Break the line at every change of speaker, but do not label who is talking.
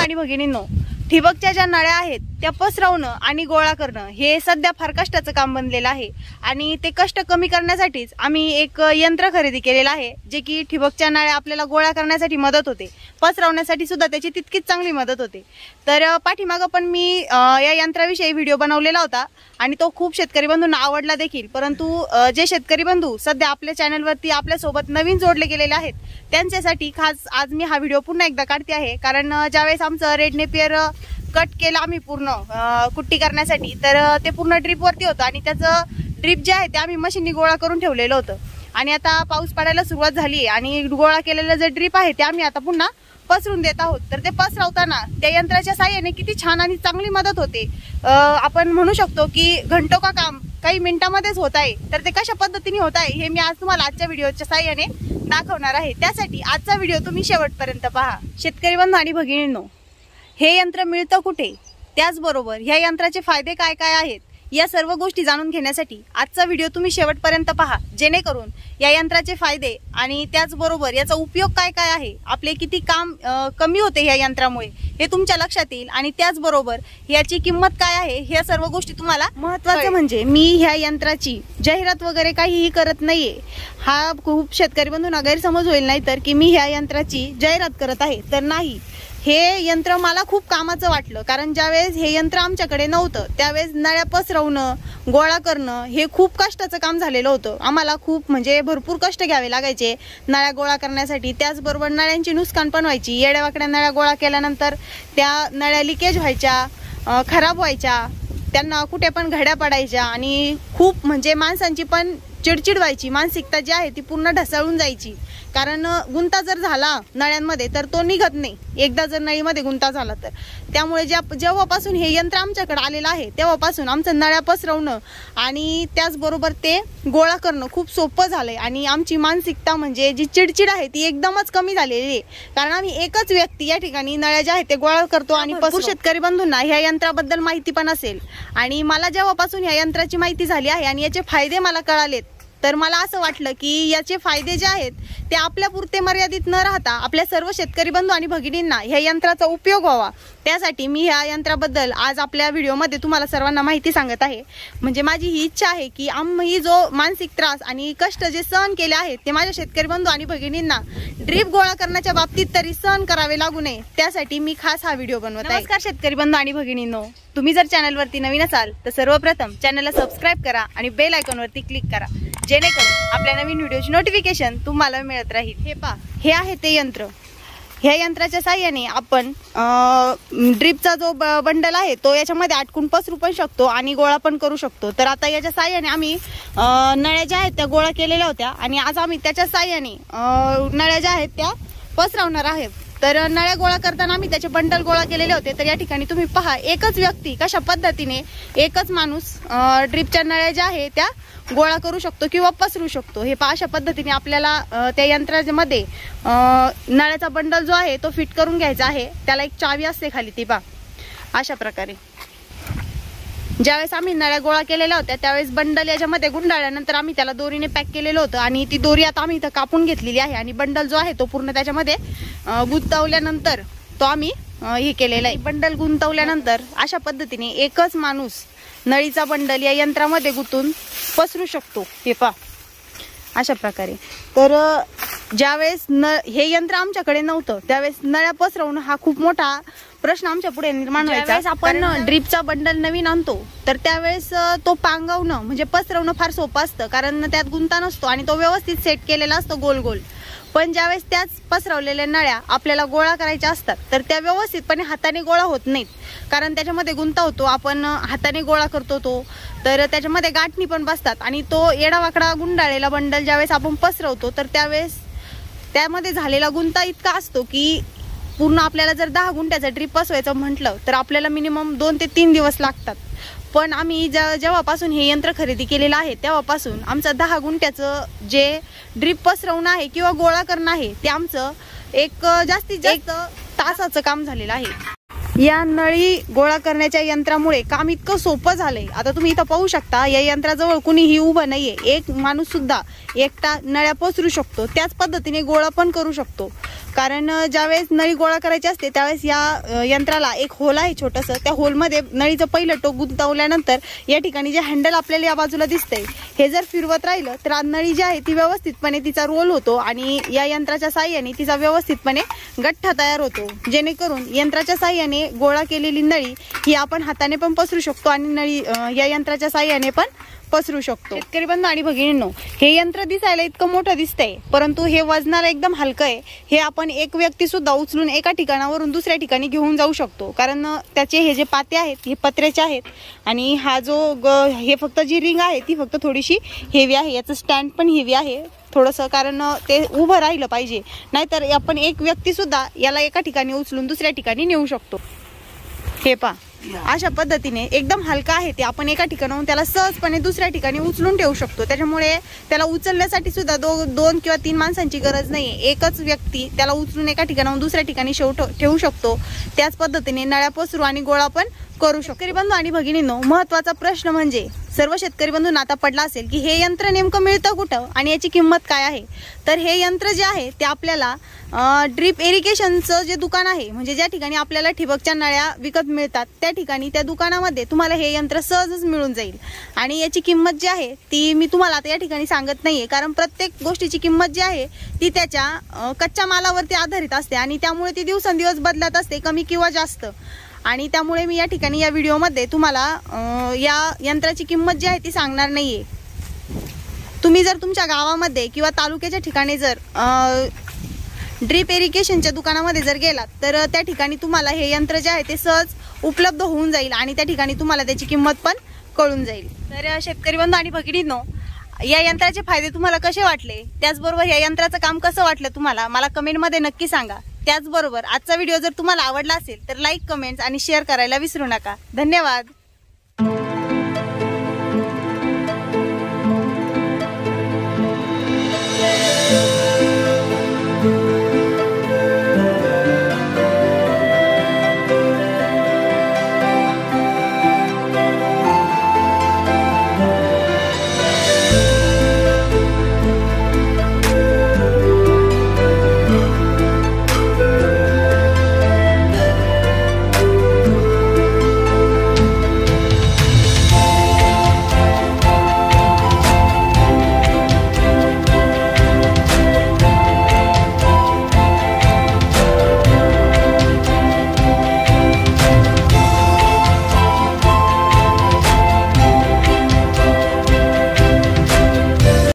आणि भगिनींनो, ठिबकच्या ज्या नळ्या आहेत त्या पसरवणं आणि गोळा करणं हे सध्या फार कष्टाचं काम बनलेलं आहे आणि ते कष्ट कमी करण्यासाठीच आम्ही एक यंत्र खरेदी केलेलं आहे, जे की ठिबकच्या नळ्या आपल्याला गोळा करण्यासाठी मदत होते, पसरवण्यासाठी सुद्धा त्याची तितकीच चांगली मदत होते। तर पाठीमागं पण मी या यंत्राविषयी व्हिडिओ बनवलेला होता आणि तो खूप शेतकरी बंधूंना आवडला देखील। परंतु जे शेतकरी बंधू सध्या आपल्या चॅनलवरती आपल्यासोबत नवीन जोडले गेलेले आहेत त्यांच्यासाठी खास आज मी हा व्हिडिओ पुन्हा एकदा काढते आहे, कारण ज्यावेळेस आमचं रेड नेपियर कट केलं आम्ही पूर्ण कुट्टी करण्यासाठी, तर ते पूर्ण ड्रीप वरती होतं आणि त्याचं ड्रीप जे आहे ते आम्ही मशीननी गोळा करून ठेवलेलं होतं आणि आता पाऊस पडायला सुरुवात झाली आहे आणि गोळा केलेलं जे ड्रीप आहे ते आम्ही आता पुन्हा पसरून देत आहोत। तर ते पसरवताना त्या यंत्राच्या साहाय्याने किती छान आणि चांगली मदत होते। आपण म्हणू शकतो की घंटो का काम काही मिनिटांमध्येच होत आहे। तर ते कशा पद्धतीने होत आहे हे मी आज तुम्हाला आजच्या व्हिडिओच्या साहाय्याने दाखवणार आहे। त्यासाठी आजचा व्हिडिओ तुम्ही शेवटपर्यंत पहा। शेतकरी बंधू आणि भगिनींनो, हे यंत्र मिळतं कुठे, त्याचबरोबर ह्या यंत्राचे फायदे काय काय आहेत या सर्व गोष्टी जाणून घेण्यासाठी आजचा व्हिडिओ तुम्ही शेवटपर्यंत पहा, जेणेकरून या यंत्राचे फायदे आणि त्याचबरोबर याचा उपयोग काय काय आहे, आपले किती काम कमी होते या यंत्रामुळे हे तुमच्या लक्षात येईल आणि त्याचबरोबर याची किंमत काय आहे ह्या सर्व गोष्टी तुम्हाला महत्त्वाचं म्हणजे मी ह्या यंत्राची जाहिरात वगैरे काहीही करत नाहीये। हा खूप शेतकरी बंधूंना गैरसमज होईल नाही तर की मी ह्या यंत्राची जाहिरात करत आहे, तर नाही। हे यंत्र मला खूप कामाचं वाटलं, कारण ज्यावेळेस हे यंत्र आमच्याकडे नव्हतं त्यावेळेस नळ्या पसरवणं गोळा करणं हे खूप कष्टाचं काम झालेलं होतं। आम्हाला खूप म्हणजे भरपूर कष्ट घ्यावे लागायचे नळ्या गोळा करण्यासाठी। त्याचबरोबर नळ्यांची नुकसान पण व्हायची, येड्यावाकड्या नळ्या गोळा केल्यानंतर त्या नळ्या लिकेज व्हायच्या, खराब व्हायच्या, त्यांना कुठे पण घड्या पडायच्या आणि खूप म्हणजे माणसांची पण चिडचिड व्हायची, मानसिकता जी आहे ती पूर्ण ढासळून जायची। कारण गुंता जर झाला नळ्यांमध्ये तर तो निघत नाही, एकदा जर नळीमध्ये गुंता झाला तर। त्यामुळे जेव्हापासून हे यंत्र आमच्याकडे आलेलं आहे तेव्हापासून आमचं नळ्या पसरवणं आणि त्याचबरोबर ते गोळा करणं खूप सोपं झालंय आणि आमची मानसिकता म्हणजे जी चिडचिड आहे ती एकदमच कमी झालेली आहे, कारण आम्ही एकच व्यक्ती या ठिकाणी नळ्या ज्या आहेत ते गोळा करतो आणि शेतकरी बंधूंना ह्या यंत्राबद्दल माहिती पण असेल आणि मला जेव्हापासून ह्या यंत्राची माहिती झाली आहे आणि याचे फायदे मला कळालेत तर मला असं वाटलं की याचे फायदे जे आहेत ते आपल्यापुरते मर्यादित न राहता आपल्या सर्व शेतकरी बंधू आणि भगिनींना ह्या यंत्राचा उपयोग व्हावा, त्यासाठी मी ह्या यंत्राबद्दल आज आपल्या व्हिडिओमध्ये तुम्हाला सर्वांना माहिती सांगत आहे। म्हणजे माझी ही इच्छा आहे की आम्ही जो मानसिक त्रास आणि कष्ट जे सहन केले आहेत ते माझ्या शेतकरी बंधू आणि भगिनींना ड्रीप गोळा करण्याच्या बाबतीत तरी सहन करावे लागू नये, त्यासाठी मी खास हा व्हिडिओ बनवत आहे। नमस्कार शेतकरी बंधू आणि भगिनींनो, तुम्ही जर चॅनलवरती नवीन असाल तर सर्वप्रथम चॅनलला सबस्क्राईब करा आणि बेल आयकॉनवरती क्लिक करा, जेणेकरून आपल्या नवीन व्हिडिओची नोटिफिकेशन तुम्हाला मिळत राहील। हे पहा, हे आहे ते यंत्र। ह्या यंत्राच्या साहाय्याने आपण ड्रीपचा जो बंडल आहे तो याच्यामध्ये अटकून पसरू पण शकतो आणि गोळा पण करू शकतो। तर आता याच्या साहाय्याने आम्ही नळ्या ज्या आहेत त्या गोळा केलेल्या होत्या आणि आज आम्ही त्याच्या साहाय्याने नळ्या ज्या आहेत त्या पसरवणार आहेत। तर नळ्या गोळा करताना आम्ही त्याचे बंडल गोळा केलेले होते। तर या ठिकाणी तुम्ही पहा, एकच व्यक्ती कशा पद्धतीने एकच माणूस ड्रीपच्या नळ्या ज्या आहेत त्या गोळा करू शकतो किंवा पसरू शकतो। हे पहा, अशा पद्धतीने आपल्याला त्या यंत्रामध्ये नळ्याचा बंडल जो आहे तो फिट करून घ्यायचा आहे। त्याला एक चावी असते खाली, ती पहा अशा प्रकारे। ज्यावेळेस आम्ही नळ्या गोळा केलेल्या होत्या त्यावेळेस बंडल याच्यामध्ये गुंडाळल्यानंतर आम्ही त्याला दोरीने पॅक केलेलं होतं आणि ती दोरी आता आम्ही इथं कापून घेतलेली आहे आणि बंडल जो आहे तो पूर्ण त्याच्यामध्ये गुंतवल्यानंतर तो आम्ही हे केलेला आहे। बंडल गुंतवल्यानंतर अशा पद्धतीने एकच माणूस नळीचा बंडल या यंत्रामध्ये गुंतून पसरू शकतो। हे पहा अशा प्रकारे। तर ज्यावेळेस हे यंत्र आमच्याकडे नव्हतं त्यावेळेस नळ्या पसरवणं हा खूप मोठा प्रश्न आमच्या पुढे निर्माण व्हायचा। आपण ड्रीपचा बंडल नवीन आणतो तर त्यावेळेस तो पांगवणं म्हणजे पसरवणं फार सोपं असतं, कारण त्यात गुंता नसतो आणि तो व्यवस्थित सेट केलेला असतो गोल गोल। पण ज्यावेळेस त्याच पसरवलेल्या नळ्या आपल्याला गोळा करायच्या असतात तर त्या व्यवस्थितपणे हाताने गोळा होत नाहीत, कारण त्याच्यामध्ये गुंता होतो, आपण हाताने गोळा करतो तो, तर त्याच्यामध्ये गाठणी पण बसतात आणि तो येडावाकडा गुंडाळलेला बंडल ज्यावेळेस आपण पसरवतो तर त्यावेळेस त्यामध्ये झालेला गुंता इतका असतो की पूर्ण आपल्याला जर 10 गुंठ्याचा ड्रीप बसवायचं म्हटलं तर आपल्याला मिनिमम 2 ते 3 दिवस लागतात। पण आम्ही जेव्हापासून हे यंत्र खरेदी केलेलं आहे तेव्हापासून आमचं 10 गुंठ्याचं जे ड्रीप पसरवणं आहे किंवा गोळा करणं आहे ते आमचं एक जास्तीत जास्त तासाचं काम झालेलं आहे। या नळी गोळा करण्याच्या यंत्रामुळे काम इतकं सोपं झालंय। आता तुम्ही इथं पाहू शकता, या यंत्राजवळ कुणीही उभं नाहीये, एक माणूस सुद्धा एकटा नळ्या पसरू शकतो, त्याच पद्धतीने गोळा पण करू शकतो। कारण ज्यावेळेस नळी गोळा करायची असते त्यावेळेस या यंत्राला एक होल आहे छोटंसं, त्या होलमध्ये नळीचं पहिलं टोक गुंतवल्यानंतर या ठिकाणी जे हँडल आपल्याला या बाजूला दिसतंय हे जर फिरवत राहिलं तर नळी जी आहे ती व्यवस्थितपणे तिचा रोल होतो आणि या यंत्राच्या साहाय्याने तिचा व्यवस्थितपणे गठ्ठा तयार होतो, जेणेकरून यंत्राच्या साहाय्याने गोळा केलेली नळी ही आपण हाताने पण पसरू शकतो आणि नळी या यंत्राच्या साहाय्याने पण पसरू शकतो। शेतकरी बंधू आणि भगिनींनो, हे यंत्र दिसायला इतकं मोठं दिसतंय परंतु हे वजनाला एकदम हलकं आहे। हे आपण एक व्यक्ती सुद्धा उचलून एका ठिकाणावरून दुसऱ्या ठिकाणी घेऊन जाऊ शकतो, कारण त्याचे हे जे पाते आहेत हे पत्र्याचे आहेत आणि हा जो हे फक्त जी रिंग आहे ती फक्त थोडीशी हेवी आहे, याचं स्टँड पण हेवी आहे थोडंसं, कारण ते उभं राहिलं पाहिजे, नाहीतर आपण एक व्यक्ती सुद्धा याला एका ठिकाणी उचलून दुसऱ्या ठिकाणी नेऊ शकतो। हे पहा, अशा पद्धतीने एकदम हलका आहे ते, आपण एका ठिकाणाहून त्याला सहजपणे दुसऱ्या ठिकाणी उचलून ठेवू शकतो। त्याच्यामुळे त्याला उचलण्यासाठी सुद्धा दोन किंवा तीन माणसांची गरज नाहीये, एकच व्यक्ती त्याला उचलून एका ठिकाणाहून दुसऱ्या ठिकाणी ठेवू शकतो। त्याच पद्धतीने नळ्या पसरू आणि गोळा पण करू शकतो। शेतकरी बंधू आणि भगिनींनो, महत्त्वाचा प्रश्न म्हणजे सर्व शेतकरी बंधूंना आता पडला असेल की हे यंत्र नेमकं मिळतं कुठं आणि याची किंमत काय आहे। तर हे यंत्र जे आहे ते आपल्याला ड्रीप इरिगेशनचं जे दुकान आहे, म्हणजे ज्या ठिकाणी आपल्याला ठिबकच्या नळ्या विकत मिळतात त्या ठिकाणी, त्या दुकानामध्ये तुम्हाला हे यंत्र सहजच मिळून जाईल आणि याची किंमत जी आहे ती मी तुम्हाला आता या ठिकाणी सांगत नाहीये, कारण प्रत्येक गोष्टीची किंमत जी आहे ती त्याच्या कच्च्या मालावरती आधारित असते आणि त्यामुळे ती दिवसेंदिवस बदलत असते, कमी किंवा जास्त। आणि त्यामुळे मी या ठिकाणी या व्हिडिओमध्ये तुम्हाला या यंत्राची किंमत जी आहे ती सांगणार नाहीये। तुम्ही जर तुमच्या गावामध्ये किंवा तालुक्याच्या ठिकाणी जर ड्रीप इरिगेशनच्या दुकानामध्ये जर गेलात तर त्या ठिकाणी तुम्हाला हे यंत्र जे आहे ते सहज उपलब्ध होऊन जाईल आणि त्या ठिकाणी तुम्हाला त्याची किंमत पण कळून जाईल। तर शेतकरी बंधू आणि भगिनींनो, या यंत्राचे फायदे तुम्हाला कसे वाटले, त्याचबरोबर या यंत्राचं काम कसं वाटलं तुम्हाला मला कमेंटमध्ये नक्की सांगा। त्याचबरोबर आजचा व्हिडिओ जर तुम्हाला आवडला असेल तर लाईक, कमेंट्स आणि शेअर करायला विसरू नका। धन्यवाद।